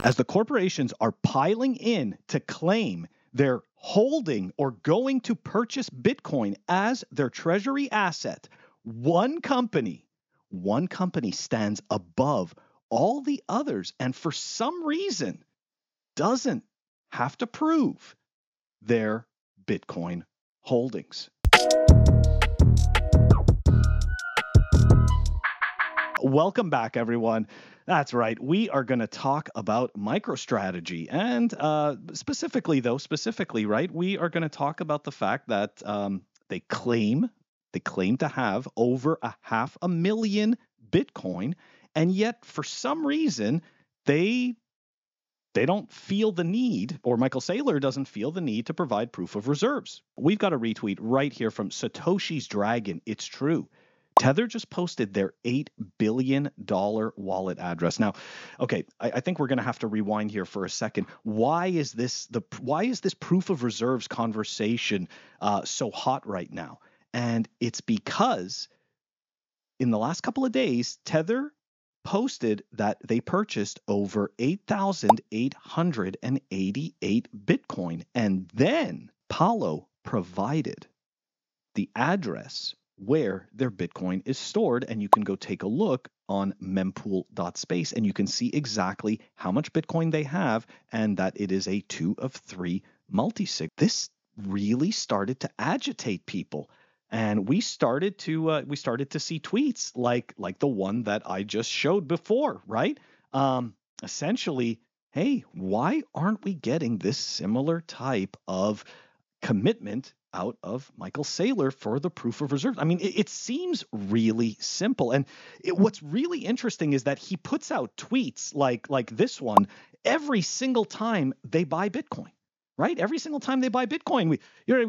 As the corporations are piling in to claim they're holding or going to purchase Bitcoin as their treasury asset, one company stands above all the others and for some reason doesn't have to prove their Bitcoin holdings. Welcome back, everyone. That's right. We are going to talk about MicroStrategy, and specifically, right? We are going to talk about the fact that they claim to have over 500,000 Bitcoin, and yet for some reason they don't feel the need, or Michael Saylor doesn't feel the need to provide proof of reserves. We've got a retweet right here from Satoshi's Dragon. It's true. Tether just posted their $8 billion wallet address. Now, okay, I think we're going to have to rewind here for a second. Why is this proof of reserves conversation so hot right now? And it's because in the last couple of days, Tether posted that they purchased over 8,888 Bitcoin, and then Paulo provided the address where their Bitcoin is stored, and you can go take a look on mempool.space and you can see exactly how much Bitcoin they have and that it is a 2 of 3 multisig. This really started to agitate people, and we started to see tweets like the one that I just showed before, right? Essentially, hey, why aren't we getting this similar type of commitment out of Michael Saylor for the proof of reserves? I mean, it seems really simple. And what's really interesting is that he puts out tweets like this one every single time they buy Bitcoin, right? Every single time they buy Bitcoin, we've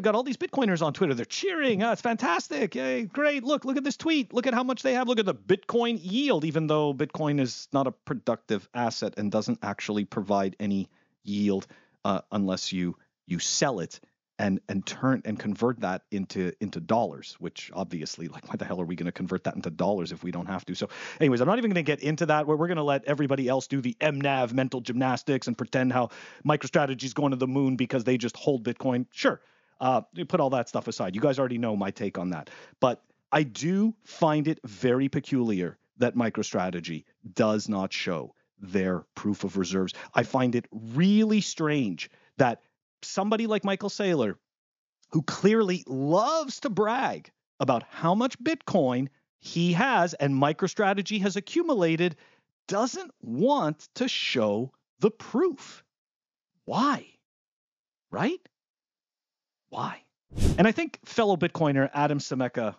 got all these Bitcoiners on Twitter. They're cheering. Oh, it's fantastic. Hey, great. Look at this tweet. Look at how much they have. Look at the Bitcoin yield, even though Bitcoin is not a productive asset and doesn't actually provide any yield unless you sell it and convert that into dollars, which obviously, like, why the hell are we going to convert that into dollars if we don't have to? So anyways, I'm not even going to get into that. We're going to let everybody else do the MNAV mental gymnastics and pretend how MicroStrategy is going to the moon because they just hold Bitcoin. Sure. You put all that stuff aside. You guys already know my take on that. But I do find it very peculiar that MicroStrategy does not show their proof of reserves. I find it really strange that somebody like Michael Saylor, who clearly loves to brag about how much Bitcoin he has and MicroStrategy has accumulated, doesn't want to show the proof. Why? Right? Why? And I think fellow Bitcoiner Adam Semeka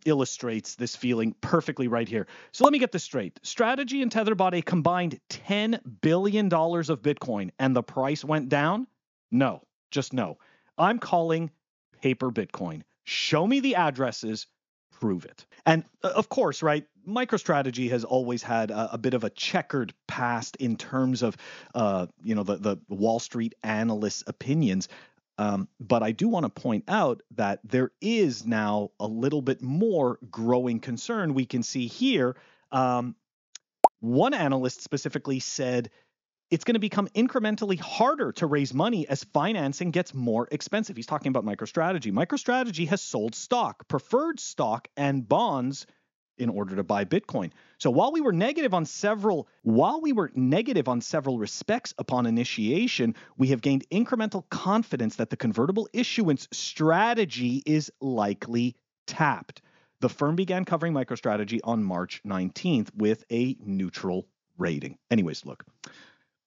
illustrates this feeling perfectly right here. So let me get this straight. Strategy and Tether bought a combined $10 billion of Bitcoin and the price went down? No, just no. I'm calling paper Bitcoin. Show me the addresses, prove it. And of course, right, MicroStrategy has always had a bit of a checkered past in terms of, the Wall Street analysts' opinions. But I do want to point out that there is now a little bit more growing concern. We can see here, one analyst specifically said, it's going to become incrementally harder to raise money as financing gets more expensive. He's talking about MicroStrategy. MicroStrategy has sold stock, preferred stock, and bonds in order to buy Bitcoin. So while we were negative on several respects upon initiation, we have gained incremental confidence that the convertible issuance strategy is likely tapped. The firm began covering MicroStrategy on March 19th with a neutral rating. Anyways, look,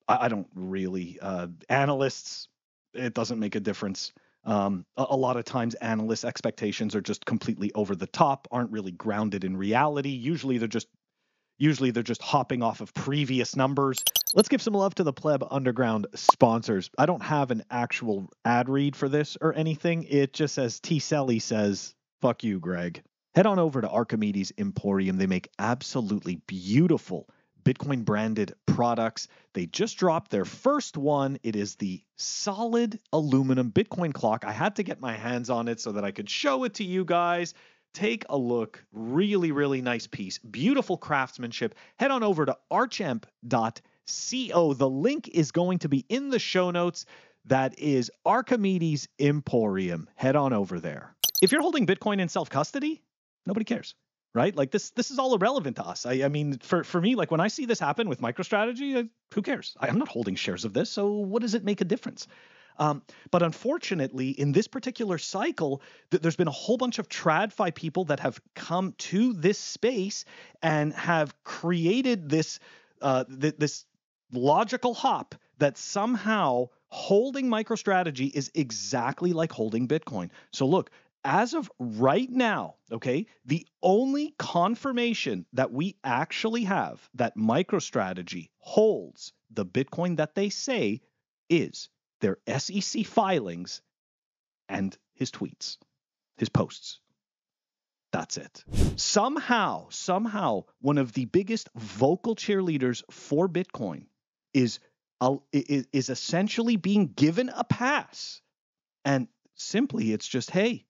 I don't really, analysts, it doesn't make a difference. A lot of times analysts' expectations are just completely over the top, aren't really grounded in reality. Usually they're just hopping off of previous numbers. Let's give some love to the Pleb Underground sponsors. I don't have an actual ad read for this or anything. It just says, T. Selly says, fuck you, Greg. Head on over to Archimedes Emporium. They make absolutely beautiful Bitcoin branded products. They just dropped their first one. It is the solid aluminum Bitcoin clock. I had to get my hands on it so that I could show it to you guys. Take a look. Really, really nice piece. Beautiful craftsmanship. Head on over to archemp.ca The link is going to be in the show notes. That is Archimedes Emporium. Head on over there. If you're holding Bitcoin in self-custody, nobody cares, right? Like this is all irrelevant to us. I mean, for me, like when I see this happen with MicroStrategy, who cares? I'm not holding shares of this, so what does it make a difference? But unfortunately, in this particular cycle, there's been a whole bunch of TradFi people that have come to this space and have created this this logical hop that somehow holding MicroStrategy is exactly like holding Bitcoin. So look, as of right now, okay, the only confirmation that we actually have that MicroStrategy holds the Bitcoin that they say is their SEC filings and his tweets, his posts. That's it. Somehow, one of the biggest vocal cheerleaders for Bitcoin is essentially being given a pass. And simply, it's just, hey,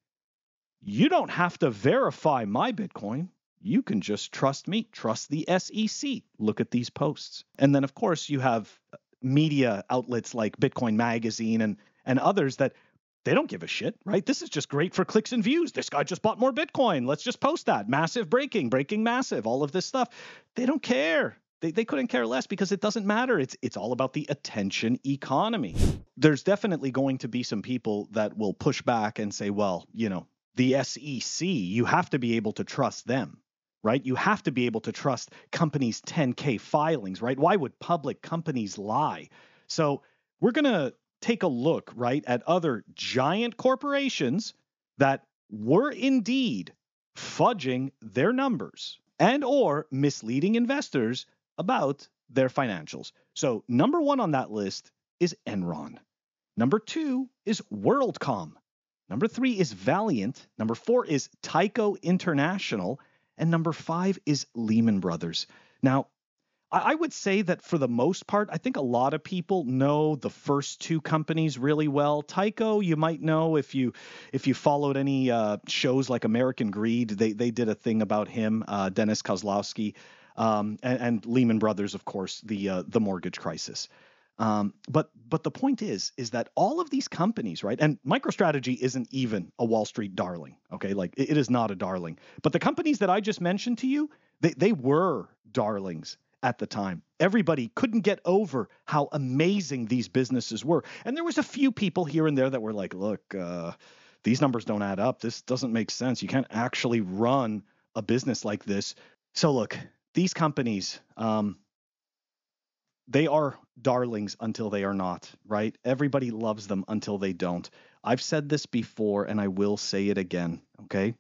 you don't have to verify my Bitcoin. You can just trust me, trust the SEC. Look at these posts. And then, of course, you have media outlets like Bitcoin Magazine and others that they don't give a shit, right? This is just great for clicks and views. This guy just bought more Bitcoin. Let's just post that. Massive breaking massive, all of this stuff. They don't care. They couldn't care less because it doesn't matter. It's all about the attention economy. There's definitely going to be some people that will push back and say, well, you know, the SEC, you have to be able to trust them, right? You have to be able to trust companies' 10K filings, right? Why would public companies lie? So we're going to take a look, right, at other giant corporations that were indeed fudging their numbers and or misleading investors about their financials. So number one on that list is Enron. Number two is WorldCom. Number three is Valiant. Number four is Tyco International. And number five is Lehman Brothers. Now, I would say that for the most part, I think a lot of people know the first two companies really well. Tyco, you might know if you followed any shows like American Greed. They did a thing about him, Dennis Kozlowski, and Lehman Brothers, of course, the mortgage crisis. But the point is that all of these companies, right? And MicroStrategy isn't even a Wall Street darling, okay? Like it is not a darling. But the companies that I just mentioned to you, they were darlings at the time. Everybody couldn't get over how amazing these businesses were. And there was a few people here and there that were like, look, these numbers don't add up. This doesn't make sense. You can't actually run a business like this. So look, these companies, they are darlings until they are not, right? Everybody loves them until they don't. I've said this before and I will say it again, okay?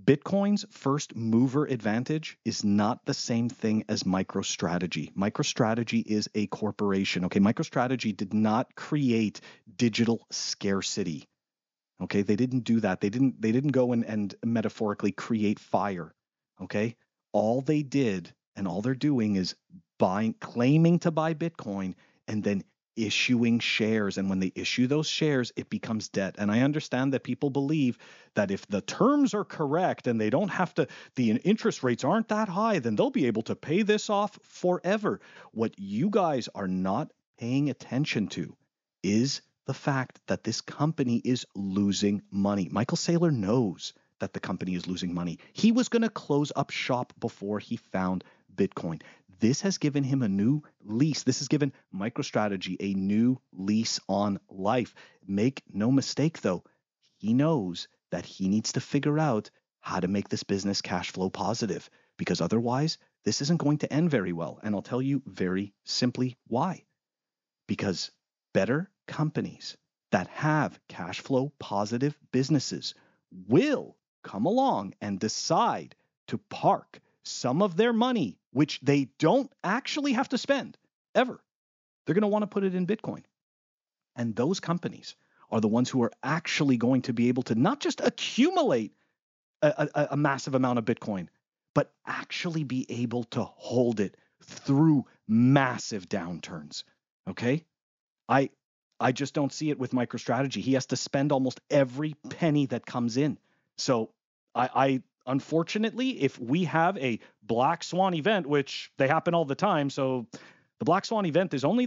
Bitcoin's first mover advantage is not the same thing as MicroStrategy. MicroStrategy is a corporation, okay? MicroStrategy did not create digital scarcity, okay? They didn't do that. They didn't go and metaphorically create fire, okay? All they did and all they're doing is claiming to buy Bitcoin and then issuing shares. And when they issue those shares, it becomes debt. And I understand that people believe that if the terms are correct and they don't have to, the interest rates aren't that high, then they'll be able to pay this off forever. What you guys are not paying attention to is the fact that this company is losing money. Michael Saylor knows that the company is losing money. He was going to close up shop before he found Bitcoin. This has given him a new lease. This has given MicroStrategy a new lease on life. Make no mistake, though, he knows that he needs to figure out how to make this business cash flow positive, because otherwise this isn't going to end very well. And I'll tell you very simply why. Because better companies that have cash flow positive businesses will come along and decide to park some of their money, which they don't actually have to spend ever. They're going to want to put it in Bitcoin. And those companies are the ones who are actually going to be able to not just accumulate a massive amount of Bitcoin, but actually be able to hold it through massive downturns. Okay? I just don't see it with MicroStrategy. He has to spend almost every penny that comes in. So I unfortunately, if we have a black swan event, which they happen all the time, so The black swan event is only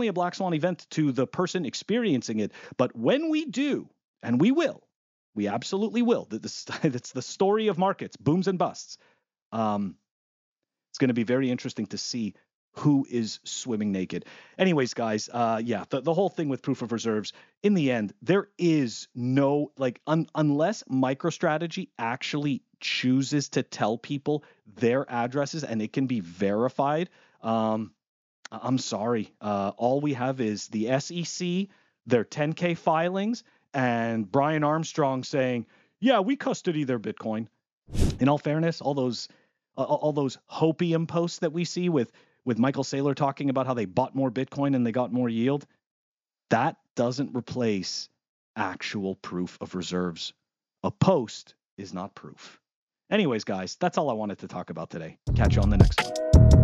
a black swan event to the person experiencing it. But when we do, and we will, we absolutely will. That's the story of markets, booms and busts. It's going to be very interesting to see who is swimming naked. Anyways, guys, the whole thing with proof of reserves, in the end, there is no, unless MicroStrategy actually chooses to tell people their addresses and it can be verified, I'm sorry. All we have is the SEC, their 10K filings, and Brian Armstrong saying, yeah, we custody their Bitcoin. In all fairness, all those hopium posts that we see with Michael Saylor talking about how they bought more Bitcoin and they got more yield, that doesn't replace actual proof of reserves. A post is not proof. Anyways, guys, that's all I wanted to talk about today. Catch you on the next one.